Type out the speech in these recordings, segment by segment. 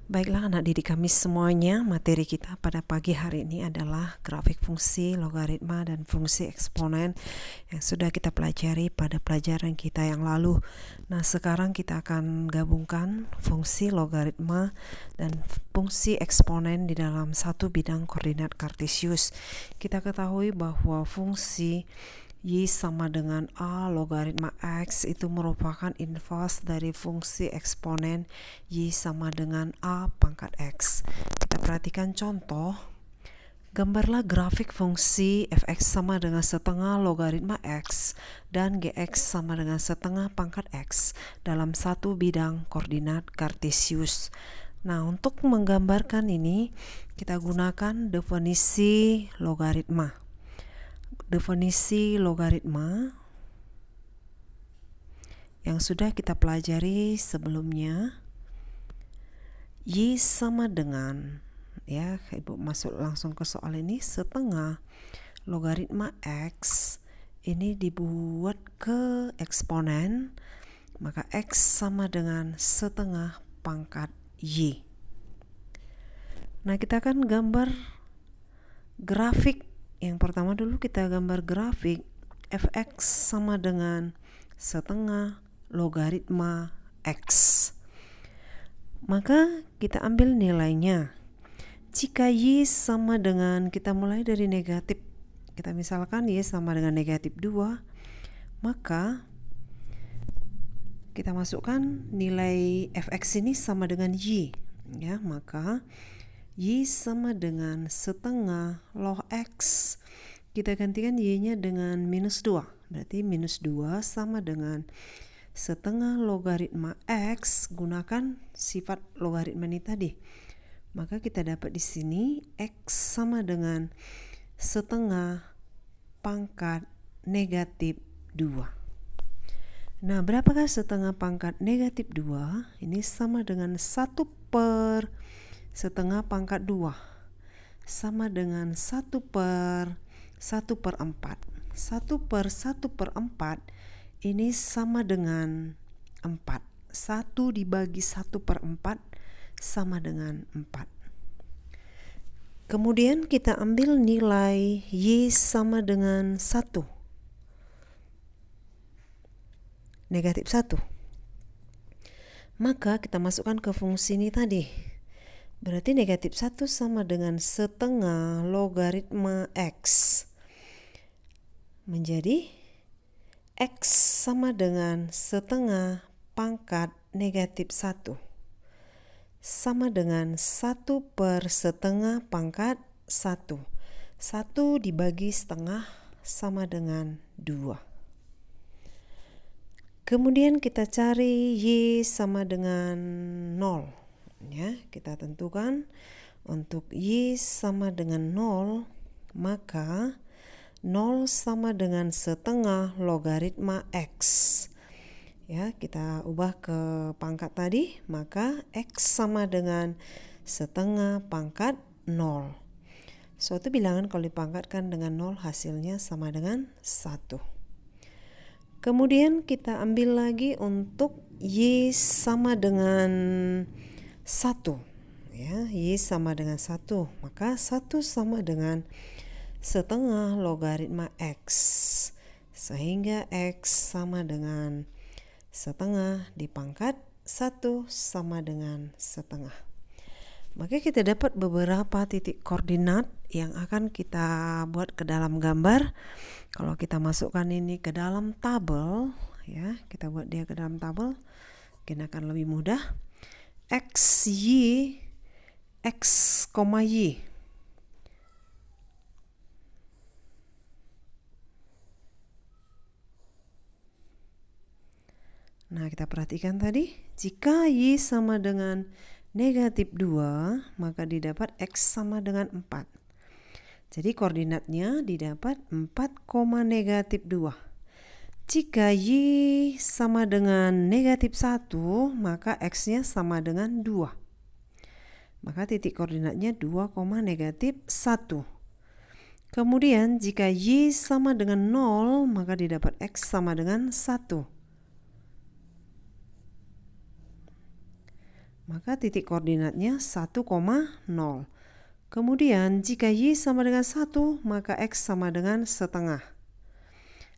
Baiklah anak didik kami semuanya, materi kita pada pagi hari ini adalah grafik fungsi, logaritma, dan fungsi eksponen yang sudah kita pelajari pada pelajaran kita yang lalu. Nah, sekarang kita akan gabungkan fungsi logaritma dan fungsi eksponen di dalam satu bidang koordinat kartesius. Kita ketahui bahwa fungsi Y sama dengan A logaritma X itu merupakan inverse dari fungsi eksponen Y sama dengan A pangkat X. Kita perhatikan contoh. Gambarlah grafik fungsi fx sama dengan setengah logaritma X dan gx sama dengan setengah pangkat X dalam satu bidang koordinat kartesius. Nah, untuk menggambarkan ini, kita gunakan definisi logaritma. Definisi logaritma yang sudah kita pelajari sebelumnya, Y sama dengan, ya, Ibu masuk langsung ke soal ini, setengah logaritma X ini dibuat ke eksponen, maka X sama dengan setengah pangkat Y. Nah, kita akan gambar grafik. Yang pertama dulu kita gambar grafik fx sama dengan setengah logaritma X. Maka kita ambil nilainya. Jika Y sama dengan, kita mulai dari negatif. Kita misalkan Y sama dengan negatif 2, maka kita masukkan nilai fx ini sama dengan Y. Ya, maka Y sama dengan setengah log X. Kita gantikan Y-nya dengan minus 2. Berarti minus 2 sama dengan setengah logaritma X, gunakan sifat logaritma ini tadi. Maka kita dapat di sini X sama dengan setengah pangkat negatif 2. Nah, berapakah setengah pangkat negatif 2? Ini sama dengan 1 per setengah pangkat 2, sama dengan 1 per 1 per 4. 1 per 1 per 4 ini sama dengan 4. 1 dibagi 1 per 4 sama dengan 4. Kemudian kita ambil nilai Y sama dengan 1. Negatif 1. Maka kita masukkan ke fungsi ini tadi. Berarti negatif 1 sama dengan setengah logaritma X. Menjadi X sama dengan setengah pangkat negatif 1. Sama dengan 1 per setengah pangkat 1. 1 dibagi setengah sama dengan 2. Kemudian kita cari Y sama dengan 0. Ya, kita tentukan untuk Y sama dengan 0, maka 0 sama dengan setengah logaritma X. Ya, kita ubah ke pangkat tadi, maka X sama dengan setengah pangkat 0. Suatu bilangan kalau dipangkatkan dengan 0 hasilnya sama dengan 1. Kemudian kita ambil lagi untuk Y sama dengan 1. Ya, Y sama dengan 1. Maka 1 sama dengan setengah logaritma X. Sehingga X sama dengan setengah dipangkat 1 sama dengan setengah. Maka kita dapat beberapa titik koordinat yang akan kita buat ke dalam gambar. Kalau kita masukkan ini ke dalam tabel, ya, kita buat dia ke dalam tabel, mungkin akan lebih mudah. X, Y, X, Y. Nah, kita perhatikan tadi, jika Y sama dengan negatif 2, maka didapat X sama dengan 4. Jadi koordinatnya didapat 4, negatif 2. Jika Y sama dengan negatif 1, maka X-nya sama dengan 2. Maka titik koordinatnya 2, negatif 1. Kemudian jika Y sama dengan 0, maka didapat X sama dengan 1. maka titik koordinatnya 1,0. Kemudian jika Y sama dengan 1, maka X sama dengan setengah.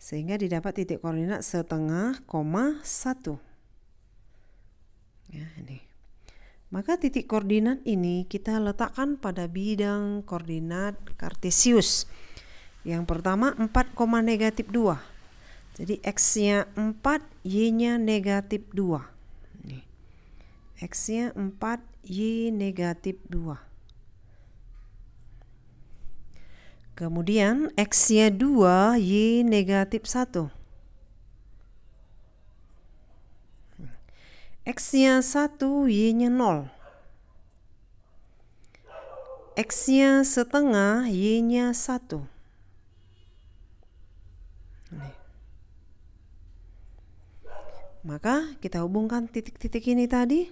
Sehingga didapat titik koordinat setengah, 1. Ya, ini. Maka titik koordinat ini kita letakkan pada bidang koordinat kartesius. Yang pertama 4, negatif 2. Jadi X-nya 4, Y-nya negatif 2. Nih. X-nya 4, Y negatif 2. Kemudian X-nya 2, Y negatif 1. X-nya 1, Y-nya 0. X-nya setengah, Y-nya 1. Maka kita hubungkan titik-titik ini tadi.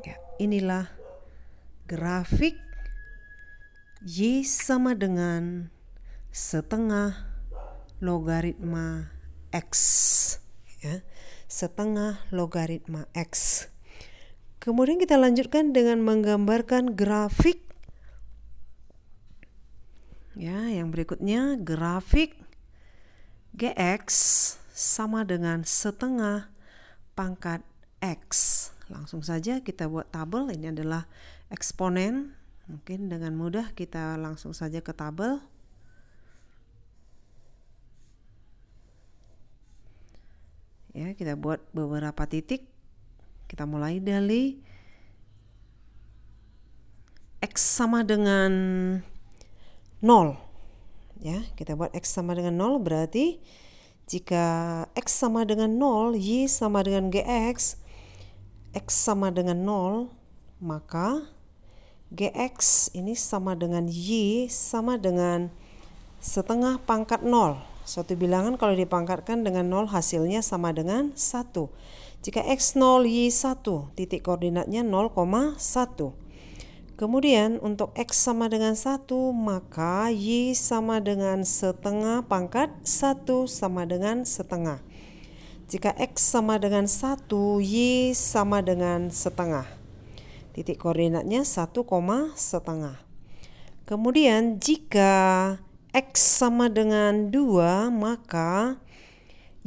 Ya, inilah grafik Y sama dengan setengah logaritma X. Ya, setengah logaritma X. Kemudian kita lanjutkan dengan menggambarkan grafik. Ya, yang berikutnya grafik GX sama dengan setengah pangkat X. Langsung saja kita buat tabel. Ini adalah eksponen. Mungkin dengan mudah kita langsung saja ke tabel. Ya, kita buat beberapa titik. Kita mulai dari X sama dengan 0. Ya, kita buat X sama dengan 0, berarti jika X sama dengan 0, Y sama dengan GX, X sama dengan 0, maka GX ini sama dengan Y sama dengan setengah pangkat 0. Suatu bilangan kalau dipangkatkan dengan 0 hasilnya sama dengan 1. Jika X 0, Y 1, titik koordinatnya 0,1. Kemudian untuk X sama dengan 1, maka Y sama dengan setengah pangkat 1 sama dengan setengah. Jika X sama dengan 1, Y sama dengan setengah. Titik koordinatnya 1, setengah. Kemudian jika X sama dengan 2, maka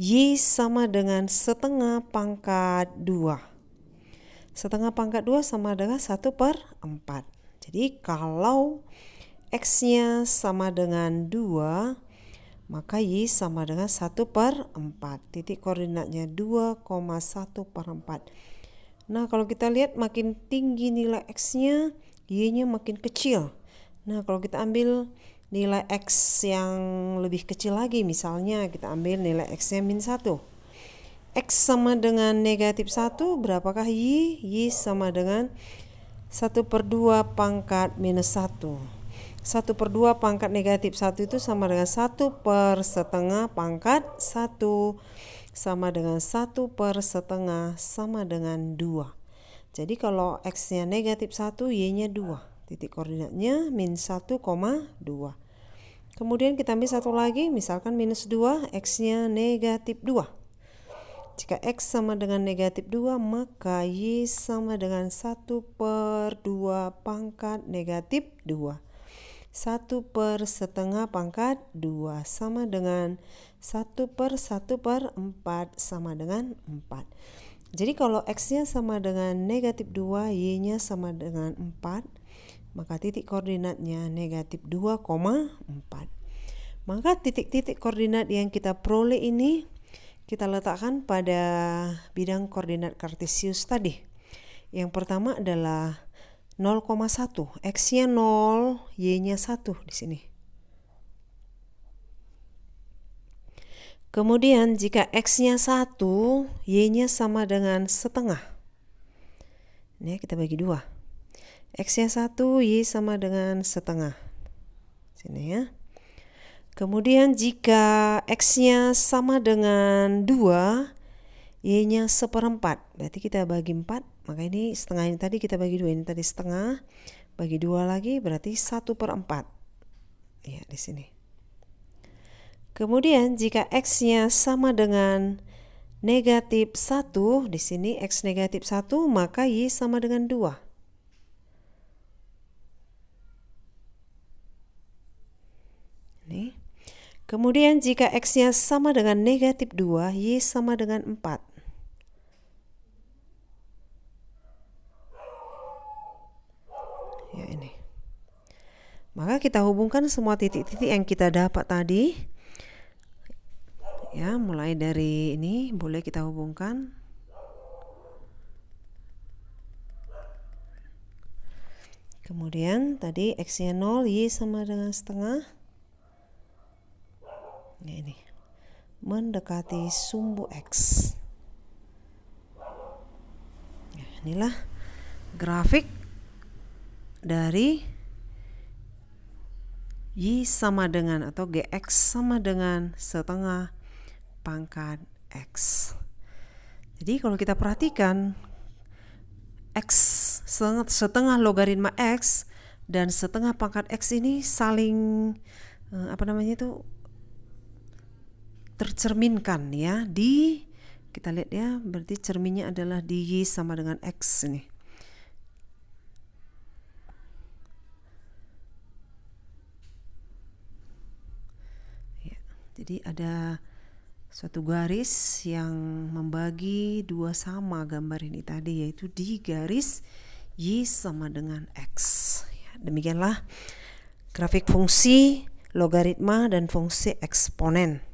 Y sama dengan setengah pangkat 2. Setengah pangkat 2 sama dengan 1/4. Jadi kalau X-nya sama dengan 2, maka Y sama dengan 1/4. Titik koordinatnya 2,1/4. Nah, kalau kita lihat makin tinggi nilai X-nya, Y-nya makin kecil. Nah, kalau kita ambil nilai X yang lebih kecil lagi, misalnya kita ambil nilai X-nya -1. X sama dengan negatif 1, berapakah Y? Y sama dengan 1/2 pangkat -1. 1/2 pangkat negatif 1 itu sama dengan 1/1 pangkat 1, sama dengan 1/1 sama dengan 2. Jadi kalau X-nya negatif 1, Y-nya 2. Titik koordinatnya -1,2. Kemudian kita ambil satu lagi, misalkan -2, X-nya negatif 2. Jika X sama dengan negatif 2, maka Y sama dengan 1/2 pangkat negatif 2. 1/1 pangkat 2 sama dengan 1/1/4 sama dengan 4. Jadi kalau X-nya sama dengan negatif 2, Y-nya sama dengan 4, maka titik koordinatnya negatif 2,4. Maka titik-titik koordinat yang kita peroleh ini kita letakkan pada bidang koordinat kartesius tadi. Yang pertama adalah 0,1. X-nya 0, Y-nya 1 di sini. Kemudian jika X-nya 1, Y-nya sama dengan setengah. Ini kita bagi 2. X-nya 1, Y sama dengan setengah. Sini ya. Kemudian jika X-nya sama dengan 2, Y-nya 1/4. Berarti kita bagi 4. Maka ini setengah ini tadi kita bagi 2. Ini tadi setengah. Bagi 2 lagi berarti 1/4. Ya, di sini. Kemudian jika X-nya sama dengan negatif 1, di sini X negatif 1, maka Y sama dengan 2. Nih. Kemudian jika X-nya sama dengan negatif 2, Y sama dengan 4. Ya, ini. Maka kita hubungkan semua titik-titik yang kita dapat tadi. Ya, mulai dari ini boleh kita hubungkan. Kemudian tadi X-nya 0, Y sama dengan setengah. Ya, ini. Mendekati sumbu X. Ya, inilah grafik dari Y sama dengan atau GX sama dengan setengah pangkat X. Jadi kalau kita perhatikan X setengah logaritma X dan setengah pangkat X ini saling tercerminkan ya di, kita lihat ya, berarti cerminnya adalah di Y sama dengan X ini. Ya, jadi ada suatu garis yang membagi dua sama gambar ini tadi, yaitu di garis Y sama dengan X. Ya, demikianlah grafik fungsi logaritma dan fungsi eksponen.